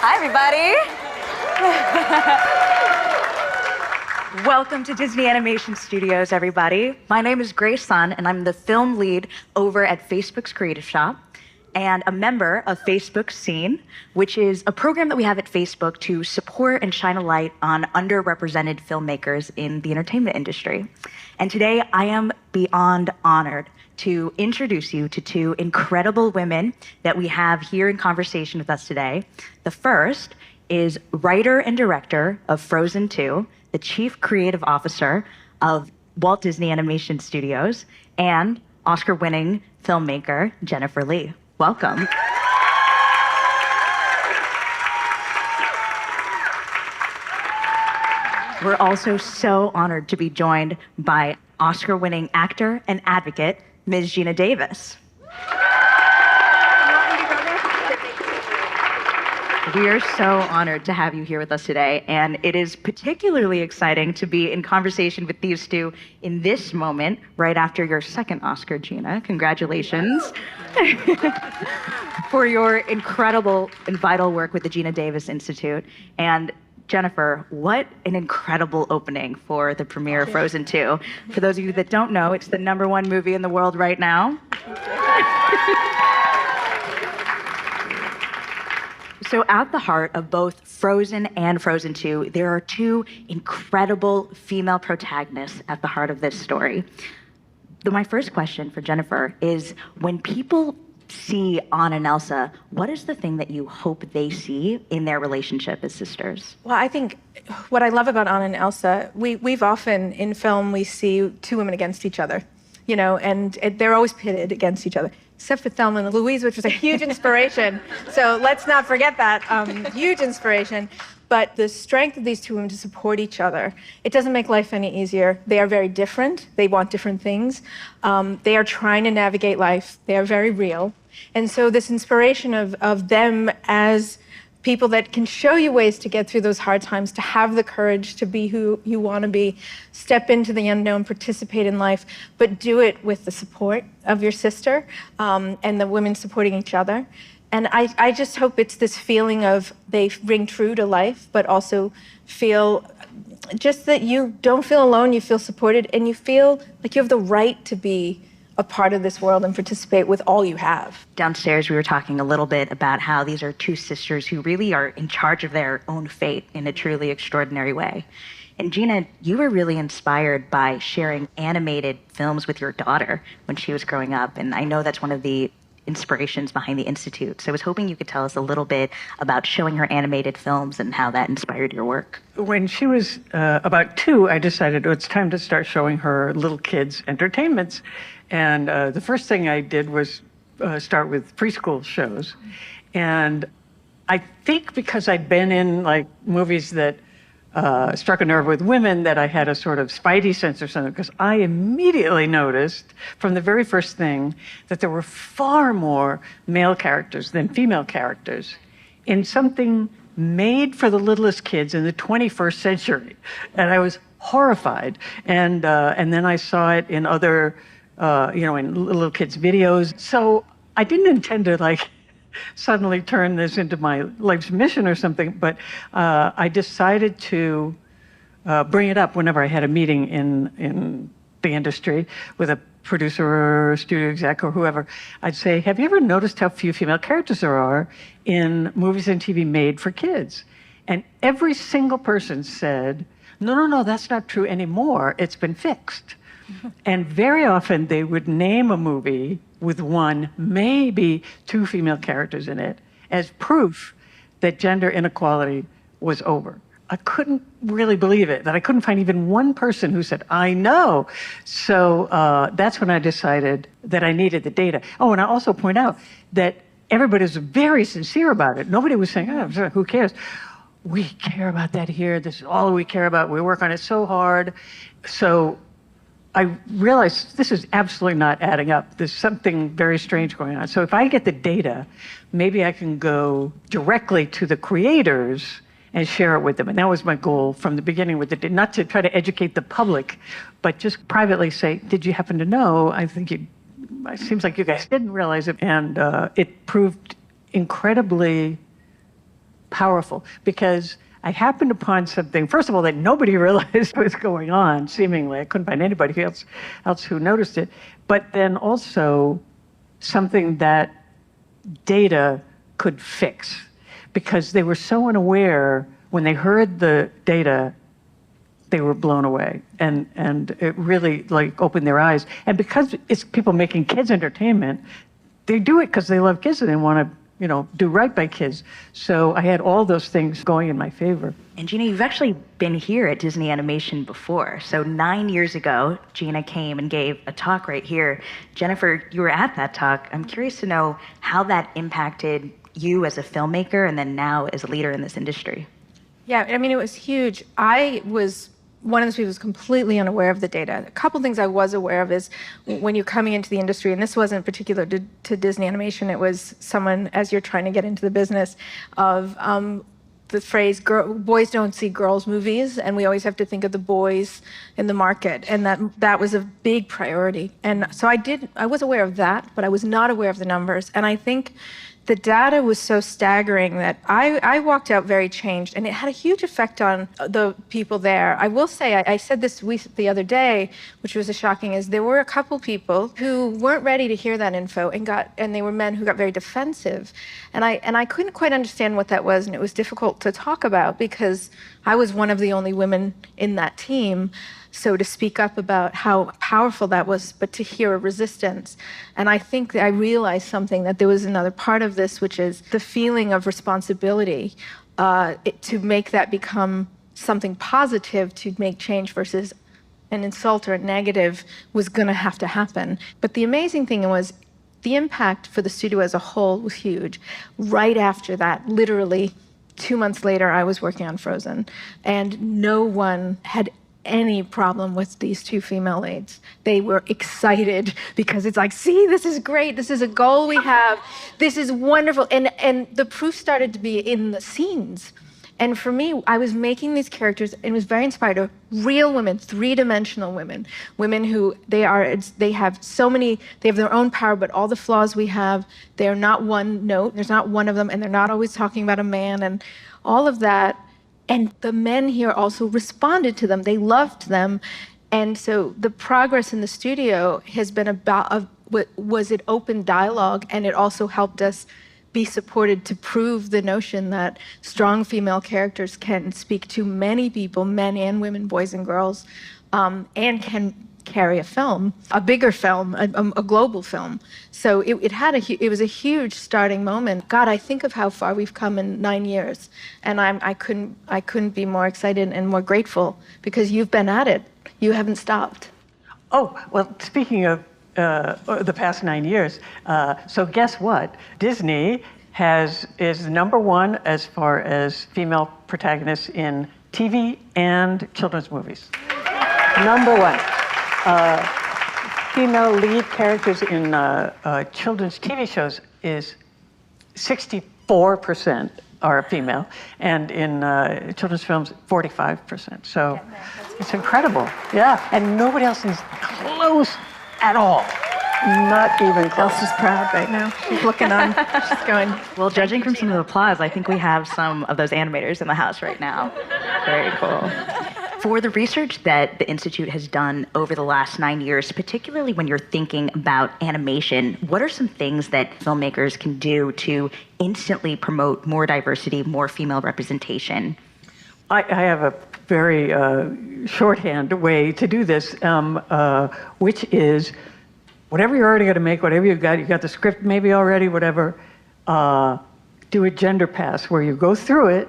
Hi, everybody. Welcome to Disney Animation Studios, everybody. My name is Grace Sun, and I'm the film lead over at Facebook's Creative Shop and a member of Facebook's Scene, which is a program that we have at Facebook to support and shine a light on underrepresented filmmakers in the entertainment industry. And today, I am beyond honored to introduce you to two incredible women that we have here in conversation with us today. The first is writer and director of Frozen 2, the chief creative officer of Walt Disney Animation Studios, and Oscar-winning filmmaker Jennifer Lee. Welcome. We're also so honored to be joined by Oscar-winning actor and advocate, Ms. Geena Davis. We are so honored to have you here with us today, and it is particularly exciting to be in conversation with these two in this moment, right after your second Oscar, Geena. Congratulations for your incredible and vital work with the Geena Davis Institute. And Jennifer, what an incredible opening for the premiere of Frozen 2. For those of you that don't know, it's the #1 movie in the world right now. So at the heart of both Frozen and Frozen 2, there are two incredible female protagonists at the heart of this story. My first question for Jennifer is, when people see Anna and Elsa, what is the thing that you hope they see in their relationship as sisters? Well, I think what I love about Anna and Elsa, we've often in film, we see two women against each other, you know, and they're always pitted against each other, except for Thelma and Louise, which was a huge inspiration. So let's not forget that, huge inspiration. But the strength of these two women to support each other, it doesn't make life any easier. They are very different. They want different things. They are trying to navigate life. They are very real. And so this inspiration of them as people that can show you ways to get through those hard times, to have the courage to be who you want to be, step into the unknown, participate in life, but do it with the support of your sister and the women supporting each other. And I just hope it's this feeling of they ring true to life, but also feel just that you don't feel alone, you feel supported, and you feel like you have the right to be a part of this world and participate with all you have. Downstairs, we were talking a little bit about how these are two sisters who really are in charge of their own fate in a truly extraordinary way. And Geena, you were really inspired by sharing animated films with your daughter when she was growing up. And I know that's one of the inspirations behind the Institute. So I was hoping you could tell us a little bit about showing her animated films and how that inspired your work. When she was about 2, I decided it's time to start showing her little kids' entertainments. And the first thing I did was start with preschool shows. And I think because I'd been in like movies that struck a nerve with women, that I had a sort of spidey sense or something, because I immediately noticed from the very first thing that there were far more male characters than female characters in something made for the littlest kids in the 21st century. And I was horrified. And then I saw it in other, in little kids' videos. So I didn't intend to suddenly turn this into my life's mission or something, but I decided to bring it up whenever I had a meeting in the industry with a producer or a studio exec or whoever. I'd say, have you ever noticed how few female characters there are in movies and TV made for kids? And every single person said, no, that's not true anymore. It's been fixed. And very often they would name a movie with 1, maybe 2 female characters in it as proof that gender inequality was over. I couldn't really believe it, that I couldn't find even one person who said, I know. So that's when I decided that I needed the data. Oh, and I also point out that everybody was very sincere about it. Nobody was saying, oh, who cares? We care about that here. This is all we care about. We work on it so hard. So I realized this is absolutely not adding up. There's something very strange going on. So if I get the data, maybe I can go directly to the creators and share it with them. And that was my goal from the beginning with it, not to try to educate the public, but just privately say, did you happen to know? I think it seems like you guys didn't realize it. And it proved incredibly powerful because I happened upon something, first of all, that nobody realized was going on, seemingly. I couldn't find anybody else who noticed it. But then also something that data could fix, because they were so unaware when they heard the data, they were blown away, and it really like opened their eyes. And because it's people making kids entertainment, they do it because they love kids and they want to, do right by kids. So I had all those things going in my favor. And Geena, you've actually been here at Disney Animation before. So 9 years ago, Geena came and gave a talk right here. Jennifer, you were at that talk. I'm curious to know how that impacted you as a filmmaker and then now as a leader in this industry. Yeah, I mean, it was huge. I was one of those people who was completely unaware of the data. A couple things I was aware of is when you're coming into the industry, and this wasn't particular to Disney Animation, it was someone, as you're trying to get into the business, of the phrase, boys don't see girls' movies, and we always have to think of the boys in the market, and that was a big priority. And so I was aware of that, but I was not aware of the numbers. And I think the data was so staggering that I walked out very changed, and it had a huge effect on the people there. I will say, I said this the other day, which was shocking, is there were a couple people who weren't ready to hear that info, and they were men who got very defensive. And I couldn't quite understand what that was, and it was difficult to talk about because I was one of the only women in that team. So to speak up about how powerful that was, but to hear a resistance. And I think that I realized something, that there was another part of this, which is the feeling of responsibility to make that become something positive, to make change versus an insult or a negative was going to have to happen. But the amazing thing was the impact for the studio as a whole was huge. Right after that, literally 2 months later, I was working on Frozen, and no one had any problem with these two female leads. They were excited because it's like, see, this is great. This is a goal we have. This is wonderful. And the proof started to be in the scenes. And for me, I was making these characters and was very inspired of real women, three-dimensional women who they have their own power, but all the flaws we have, they're not one note. There's not one of them, and they're not always talking about a man and all of that. And the men here also responded to them. They loved them. And so the progress in the studio has been was it open dialogue, and it also helped us be supported to prove the notion that strong female characters can speak to many people, men and women, boys and girls, and can carry a film, a bigger film, a global film. So it was a huge starting moment. God, I think of how far we've come in 9 years, and I couldn't be more excited and more grateful because you've been at it. You haven't stopped. Oh, well, speaking of the past 9 years, so guess what? Disney is number one as far as female protagonists in TV and children's movies. Number one. Female lead characters in children's TV shows is 64% are female, and in children's films, 45%. So it's incredible. Yeah, and nobody else is close at all. Not even close. Elsa's proud right now. She's looking on. She's going. Well, judging from some of the applause, I think we have some of those animators in the house right now. Very cool. For the research that the Institute has done over the last 9 years, particularly when you're thinking about animation, what are some things that filmmakers can do to instantly promote more diversity, more female representation? I have a very shorthand way to do this, which is whatever you're already going to make, whatever you got the script maybe already, whatever, do a gender pass where you go through it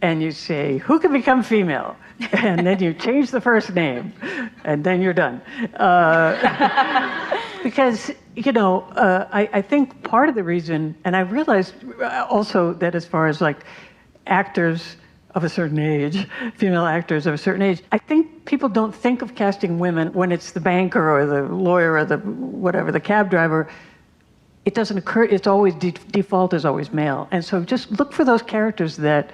and you say, who can become female? And then you change the first name, and then you're done. Because, I think part of the reason, and I realized also that as far as like actors of a certain age, female actors of a certain age, I think people don't think of casting women when it's the banker or the lawyer or the whatever, the cab driver. It doesn't occur, it's always, default is always male. And so just look for those characters that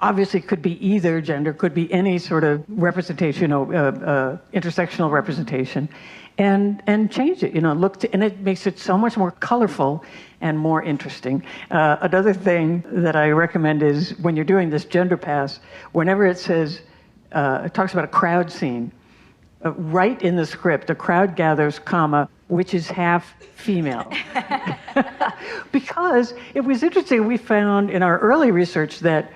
obviously could be either gender, could be any sort of representation, intersectional representation, and change it. And it makes it so much more colorful and more interesting. Another thing that I recommend is when you're doing this gender pass, whenever it says, it talks about a crowd scene, right in the script, a crowd gathers, comma, which is half female. Because it was interesting, we found in our early research that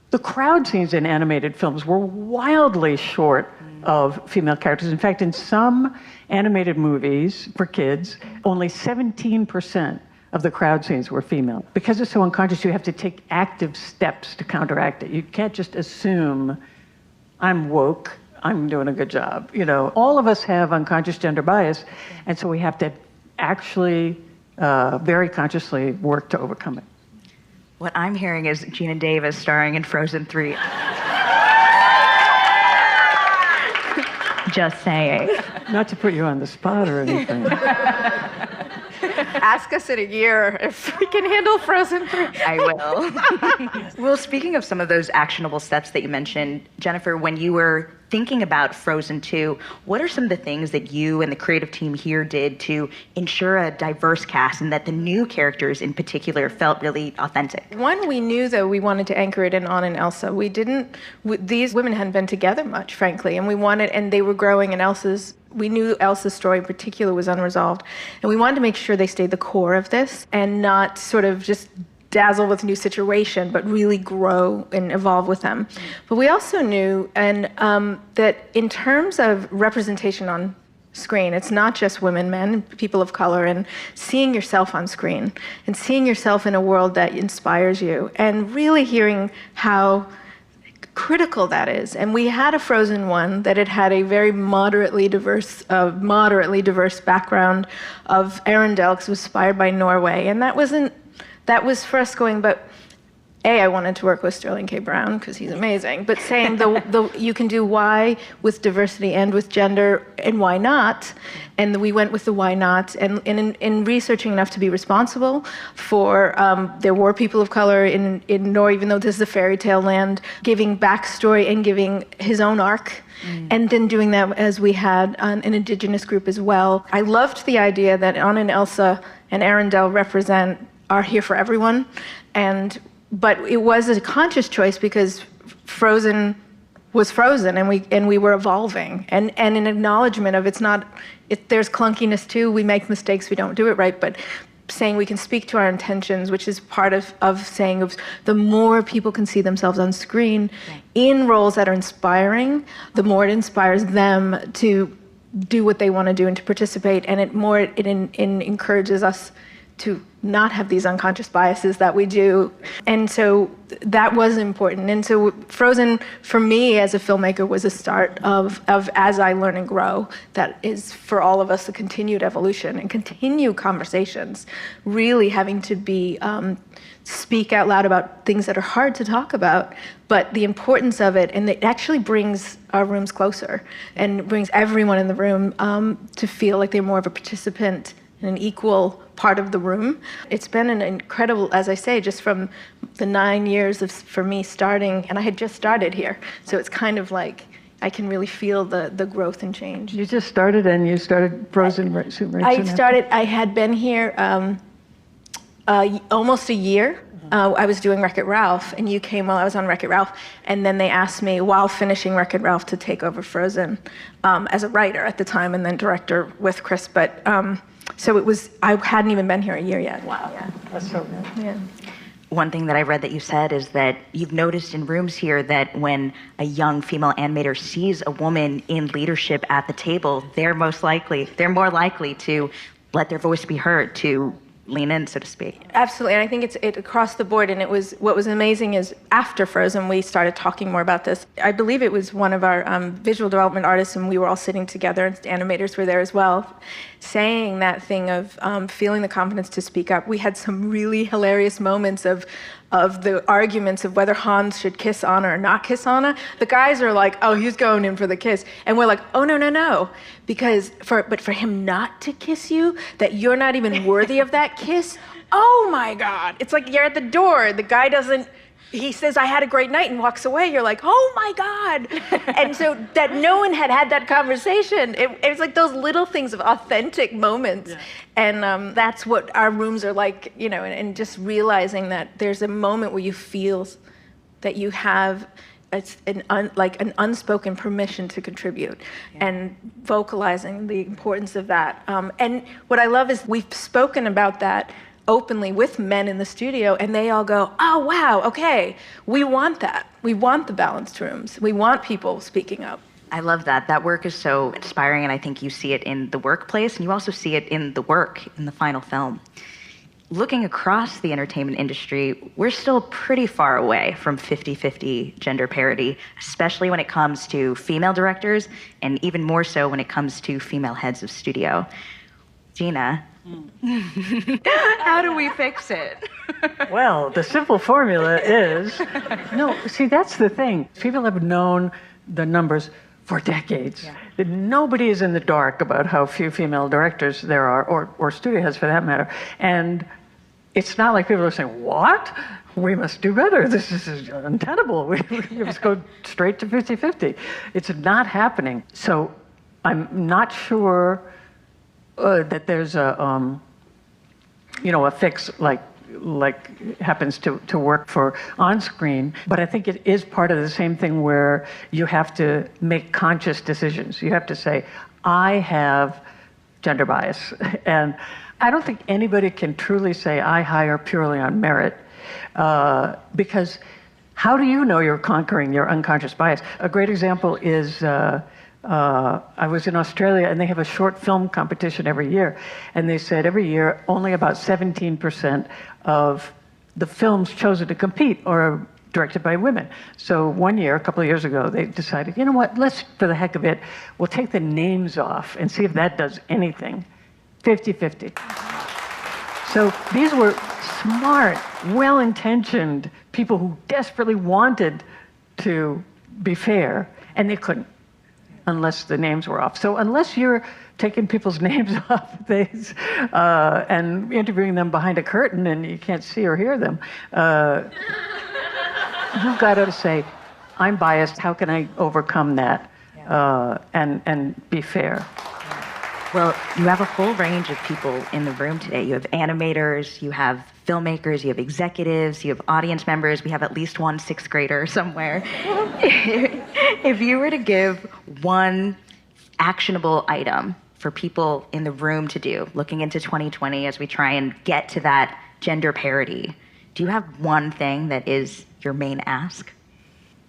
the crowd scenes in animated films were wildly short of female characters. In fact, in some animated movies for kids, only 17% of the crowd scenes were female. Because it's so unconscious, you have to take active steps to counteract it. You can't just assume, I'm woke, I'm doing a good job. All of us have unconscious gender bias, and so we have to actually very consciously work to overcome it. What I'm hearing is Geena Davis starring in Frozen 3. Just saying. Not to put you on the spot or anything. Ask us in a year if we can handle Frozen 3. I will. Well, speaking of some of those actionable steps that you mentioned, Jennifer, when you were thinking about Frozen 2, what are some of the things that you and the creative team here did to ensure a diverse cast and that the new characters in particular felt really authentic? One, we knew, though, we wanted to anchor it in Anna and Elsa. These women hadn't been together much, frankly, and they were growing, and we knew Elsa's story in particular was unresolved. And we wanted to make sure they stayed the core of this and not sort of just dazzle with a new situation, but really grow and evolve with them. But we also knew that in terms of representation on screen, it's not just women, men, people of color, and seeing yourself on screen and seeing yourself in a world that inspires you and really hearing how critical that is. And we had a Frozen 1 that it had a very moderately diverse background of Arendelle, because it was inspired by Norway. And that was for us going, but I wanted to work with Sterling K. Brown because he's amazing, but saying you can do why with diversity and with gender, and why not? And we went with the why not. And in researching enough to be responsible for, there were people of color in Norway, even though this is a fairy tale land, giving backstory and giving his own arc. And then doing that as we had an indigenous group as well. I loved the idea that Anna and Elsa and Arendelle are here for everyone, but it was a conscious choice because Frozen was Frozen, and we were evolving, and an acknowledgement of there's clunkiness too. We make mistakes, we don't do it right, but saying we can speak to our intentions, which is part of saying the more people can see themselves on screen in roles that are inspiring, the more it inspires them to do what they want to do and to participate, and it encourages us to not have these unconscious biases that we do. And so that was important. And so Frozen, for me as a filmmaker, was a start of as I learn and grow, that is for all of us a continued evolution and continue conversations, really having to be speak out loud about things that are hard to talk about, but the importance of it, and it actually brings our rooms closer and brings everyone in the room to feel like they're more of a participant and an equal part of the room. It's been an incredible, as I say, just from the 9 years for me starting, and I had just started here, so it's kind of like I can really feel the growth and change. You just started, and you started Frozen right soon after? I had been here almost a year. I was doing Wreck-It Ralph, and you came while I was on Wreck-It Ralph, and then they asked me while finishing Wreck-It Ralph to take over Frozen as a writer at the time, and then director with Chris, but so I hadn't even been here a year yet. Wow. Yeah. That's so good. Yeah. One thing that I read that you said is that you've noticed in rooms here that when a young female animator sees a woman in leadership at the table, they're more likely to let their voice be heard, to lean in, so to speak. Absolutely, and I think it's across the board, and what was amazing is after Frozen, we started talking more about this. I believe it was one of our visual development artists, and we were all sitting together, and animators were there as well, saying that thing of feeling the confidence to speak up. We had some really hilarious moments of the arguments of whether Hans should kiss Anna or not kiss Anna. The guys are like, oh, he's going in for the kiss. And we're like, oh, no. Because for him not to kiss you, that you're not even worthy of that kiss, oh my God. It's like you're at the door. The guy doesn't he says, I had a great night, and walks away. You're like, oh my God. And so that no one had had that conversation. It was like those little things of authentic moments. Yeah. And that's what our rooms are like, you know, and just realizing that there's a moment where you feel that you have an unspoken permission to contribute, and vocalizing the importance of that. And what I love is we've spoken about that openly with men in the studio, and they all go, oh, wow, okay, we want that. We want the balanced rooms. We want people speaking up. I love that. That work is so inspiring, and I think you see it in the workplace, and you also see it in the work in the final film. Looking across the entertainment industry, we're still pretty far away from 50-50 gender parity, especially when it comes to female directors, and even more so when it comes to female heads of studio. Geena, how do we fix it? Well, the simple formula is, no, see, that's the thing. People have known the numbers for decades. Yeah. Nobody is in the dark about how few female directors there are, or studio heads for that matter. And it's not like people are saying, what? We must do better. This is untenable. We must go straight to 50-50. It's not happening. So I'm not sure that there's a fix like happens to work for on-screen, but I think it is part of the same thing where you have to make conscious decisions. You have to say, I have gender bias. And I don't think anybody can truly say, I hire purely on merit, because how do you know you're conquering your unconscious bias? A great example is I was in Australia, and they have a short film competition every year. And they said every year only about 17% of the films chosen to compete are directed by women. So one year, a couple of years ago, they decided, you know what, let's, for the heck of it, we'll take the names off and see if that does anything. 50-50. So these were smart, well-intentioned people who desperately wanted to be fair, and they couldn't, unless the names were off. So unless you're taking people's names off things and interviewing them behind a curtain and you can't see or hear them, you've got to say, I'm biased, how can I overcome that and be fair? Well, you have a whole range of people in the room today. You have animators, you have filmmakers, you have executives, you have audience members. We have at least one sixth grader somewhere. If you were to give one actionable item for people in the room to do, looking into 2020 as we try and get to that gender parity, do you have one thing that is your main ask?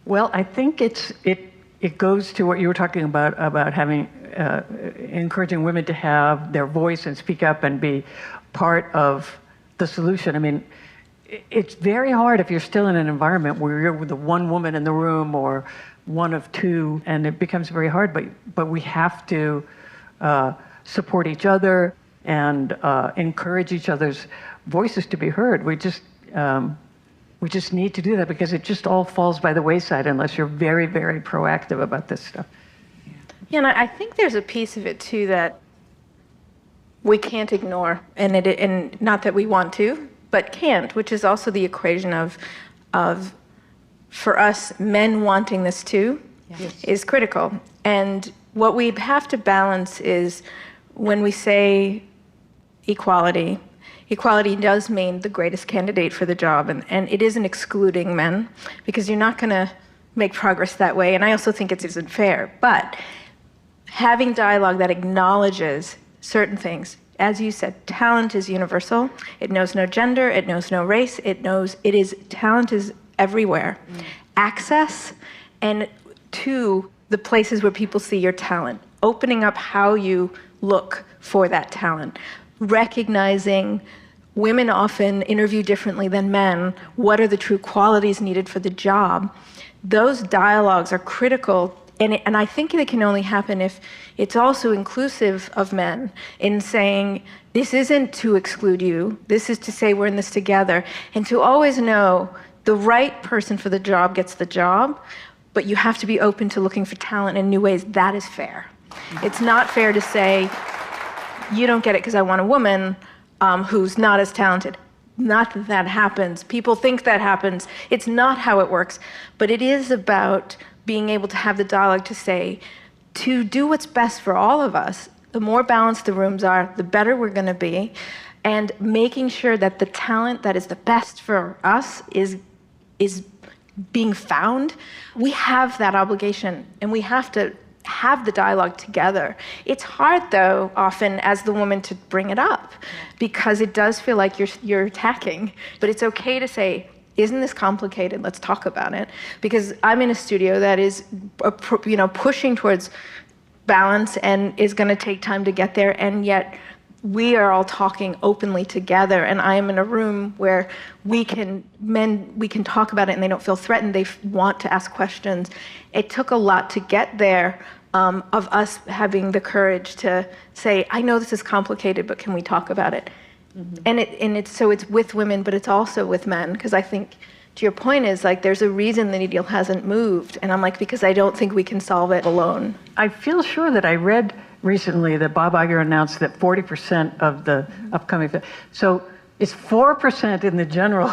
Well, I think it goes to what you were talking about having encouraging women to have their voice and speak up and be part of the solution. I mean, it's very hard if you're still in an environment where you're the one woman in the room or one of two, and it becomes very hard. But we have to support each other and encourage each other's voices to be heard. We just need to do that, because it just all falls by the wayside unless you're very, very proactive about this stuff. Yeah, and I think there's a piece of it too that we can't ignore, and not that we want to, but can't, which is also the equation of for us, men wanting this too, is critical. And what we have to balance is when we say equality does mean the greatest candidate for the job, and it isn't excluding men, because you're not going to make progress that way, and I also think it isn't fair. But having dialogue that acknowledges certain things, as you said, talent is universal. It knows no gender, it knows no race, talent is everywhere. Access and to the places where people see your talent, opening up how you look for that talent, recognizing women often interview differently than men. What are the true qualities needed for the job? Those dialogues are critical, and I think they can only happen if it's also inclusive of men in saying, this isn't to exclude you, this is to say we're in this together, and to always know the right person for the job gets the job, but you have to be open to looking for talent in new ways. That is fair. It's not fair to say, you don't get it because I want a woman who's not as talented. not that that happens. People think that happens. It's not how it works. But it is about being able to have the dialogue to say, to do what's best for all of us, the more balanced the rooms are, the better we're going to be. And making sure that the talent that is the best for us is being found. We have that obligation, and we have to have the dialogue together. It's hard, though, often as the woman to bring it up, because it does feel like you're attacking. But it's okay to say, isn't this complicated? Let's talk about it. Because I'm in a studio that is, pushing towards balance and is going to take time to get there, and yet we are all talking openly together, and I am in a room where we can talk about it and they don't feel threatened. They want to ask questions. It took a lot to get there, of us having the courage to say, I know this is complicated, but can we talk about it? Mm-hmm. And it's with women, but it's also with men, because I think, to your point, is like there's a reason the needle hasn't moved, and I'm like, because I don't think we can solve it alone. I feel sure that I read recently that Bob Iger announced that 40% of the upcoming, so it's 4% in the general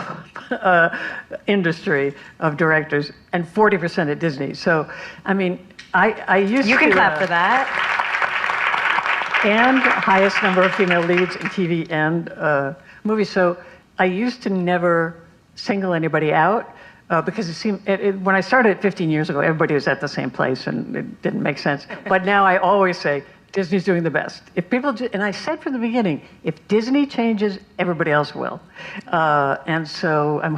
industry of directors and 40% at Disney. So, I mean, I used to... You can clap for that. And highest number of female leads in TV and movies. So I used to never single anybody out because it seemed, when I started 15 years ago, everybody was at the same place and it didn't make sense. But now I always say, Disney's doing the best. If people, and I said from the beginning, if Disney changes, everybody else will. And so I'm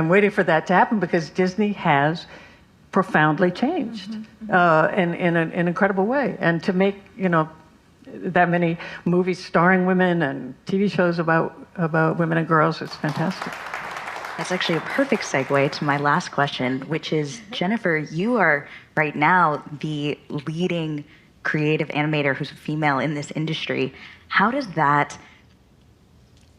waiting for that to happen, because Disney has profoundly changed in an incredible way. And to make, that many movies starring women and TV shows about women and girls, it's fantastic. That's actually a perfect segue to my last question, which is, Jennifer, you are right now the leading creative animator who's a female in this industry. How does that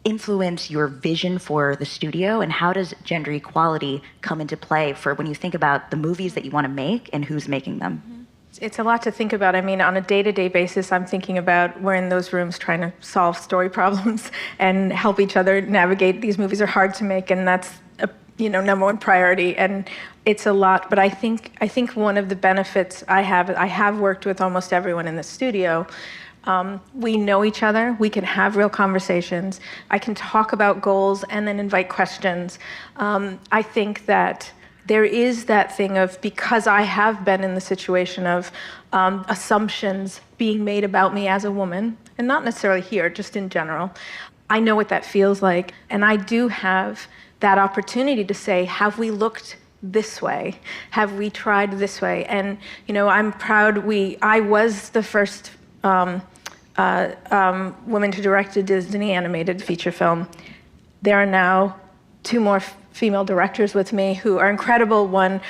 influence your vision for the studio, and how does gender equality come into play for when you think about the movies that you want to make and who's making them? It's a lot to think about. I mean, on a day-to-day basis, I'm thinking about we're in those rooms trying to solve story problems and help each other navigate. These movies are hard to make, and that's number one priority. And it's a lot. But I think one of the benefits I have worked with almost everyone in the studio. We know each other. We can have real conversations. I can talk about goals and then invite questions. I think that there is that thing of, because I have been in the situation of assumptions being made about me as a woman, and not necessarily here, just in general, I know what that feels like. And I do have that opportunity to say, have we looked this way? Have we tried this way? And, I'm proud I was the first woman to direct a Disney animated feature film. There are now 2 more female directors with me who are incredible. One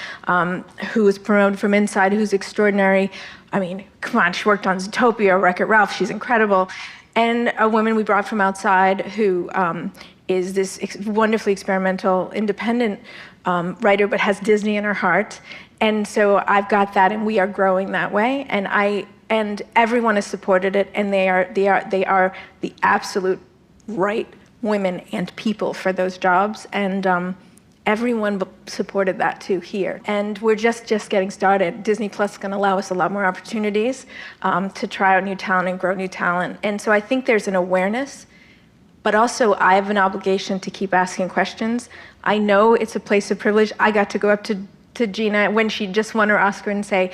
who was promoted from inside, who's extraordinary. I mean, come on, she worked on Zootopia, Wreck-It Ralph, she's incredible. And a woman we brought from outside who is this wonderfully experimental, independent writer, but has Disney in her heart. And so I've got that, and we are growing that way. And everyone has supported it, and they are the absolute right women and people for those jobs. And everyone supported that too here. And we're just getting started. Disney Plus is going to allow us a lot more opportunities to try out new talent and grow new talent. And so I think there's an awareness, but also I have an obligation to keep asking questions. I know it's a place of privilege. I got to go up to Geena when she just won her Oscar and say,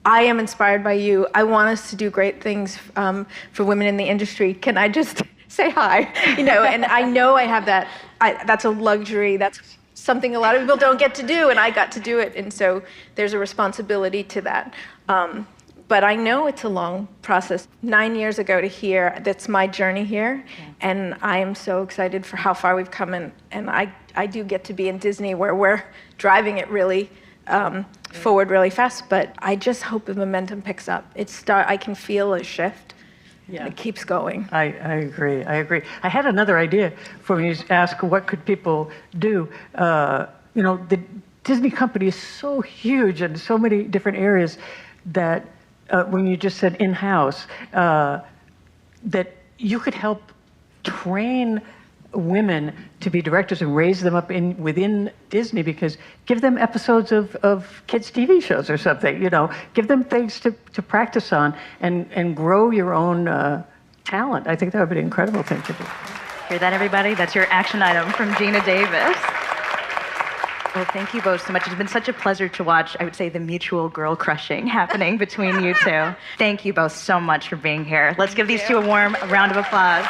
I am inspired by you. I want us to do great things for women in the industry. Can I just say hi? And I know I have that. That's a luxury. That's something a lot of people don't get to do, and I got to do it. And so there's a responsibility to that. But I know it's a long process. 9 years ago to here, that's my journey here. Yeah. And I am so excited for how far we've come. And I do get to be in Disney where we're driving it really forward really fast. But I just hope the momentum picks up. I can feel a shift. Yeah. It keeps going. I agree. I had another idea for when you ask what could people do. The Disney company is so huge in so many different areas that when you just said in-house, that you could help train women to be directors and raise them up within Disney, because give them episodes of kids' TV shows or something, give them things to practice on and grow your own talent. I think that would be an incredible thing to do. Hear that, everybody? That's your action item from Geena Davis. Well, thank you both so much. It's been such a pleasure to watch, I would say, the mutual girl crushing happening between you two. Thank you both so much for being here. Let's give these two a warm round of applause.